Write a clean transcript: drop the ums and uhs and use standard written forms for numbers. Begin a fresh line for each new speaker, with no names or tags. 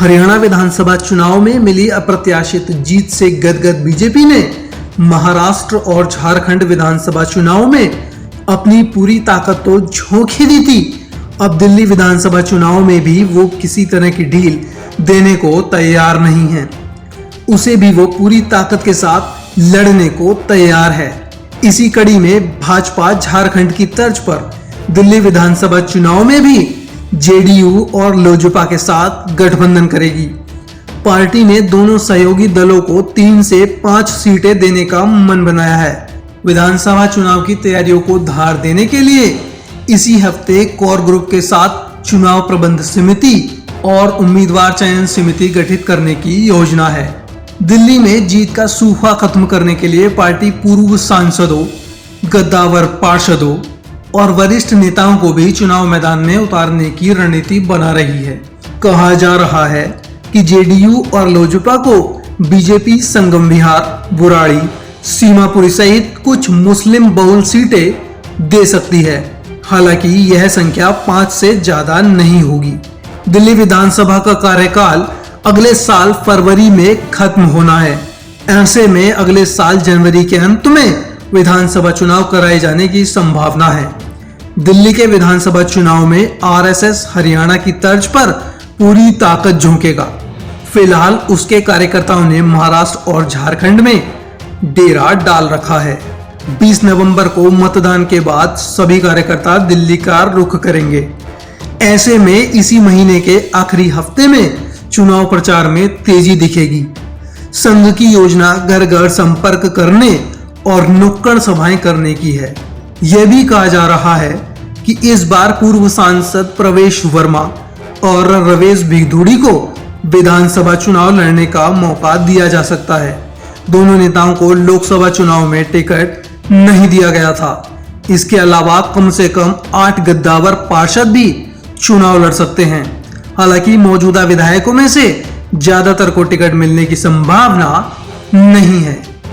हरियाणा विधानसभा चुनाव में मिली अप्रत्याशित जीत से गदगद बीजेपी ने महाराष्ट्र और झारखंड विधानसभा चुनाव में अपनी पूरी ताकत तो झोंक ही दी थी। अब दिल्ली विधानसभा चुनाव में भी वो किसी तरह की ढील देने को तैयार नहीं है। उसे भी वो पूरी ताकत के साथ लड़ने को तैयार है। इसी कड़ी में भाजपा झारखंड की तर्ज पर दिल्ली विधानसभा चुनाव में भी जेडीयू और लोजपा के साथ गठबंधन करेगी। पार्टी ने दोनों सहयोगी दलों को 3 से 5 सीटें देने का मन बनाया है। विधानसभा चुनाव की तैयारियों को धार देने के लिए इसी हफ्ते कोर ग्रुप के साथ चुनाव प्रबंध समिति और उम्मीदवार चयन समिति गठित करने की योजना है। दिल्ली में जीत का सूखा खत्म करने के लिए पार्टी पूर्व सांसदों, गद्दावर पार्षदों और वरिष्ठ नेताओं को भी चुनाव मैदान में उतारने की रणनीति बना रही है। कहा जा रहा है कि जेडीयू और लोजपा को बीजेपी संगम विहार, बुराड़ी, सीमापुरी सहित कुछ मुस्लिम बहुल सीटें दे सकती है। हालांकि यह संख्या 5 से ज्यादा नहीं होगी। दिल्ली विधानसभा का कार्यकाल अगले साल फरवरी में खत्म होना है। ऐसे में अगले साल जनवरी के अंत में विधानसभा चुनाव कराए जाने की संभावना है। दिल्ली के विधानसभा चुनाव में आरएसएस हरियाणा की तर्ज पर पूरी ताकत झोंकेगा। फिलहाल उसके कार्यकर्ताओं ने महाराष्ट्र और झारखंड में डेरा डाल रखा है। 20 नवंबर को मतदान के बाद सभी कार्यकर्ता दिल्ली का रुख करेंगे। ऐसे में इसी महीने के आखिरी हफ्ते में चुनाव प्रचार में तेजी दिखेगी। संघ की योजना घर घर संपर्क करने और नुक्कड़ सभाएं करने की है। यह भी कहा जा रहा है कि इस बार पूर्व सांसद प्रवेश वर्मा और रवेश भिगदुड़ी को विधानसभा चुनाव लड़ने का मौका दिया जा सकता है। दोनों नेताओं को लोकसभा चुनाव में टिकट नहीं दिया गया था। इसके अलावा कम से कम 8 गद्दावर पार्षद भी चुनाव लड़ सकते हैं। हालांकि मौजूदा विधायकों में से ज्यादातर को टिकट मिलने की संभावना नहीं है।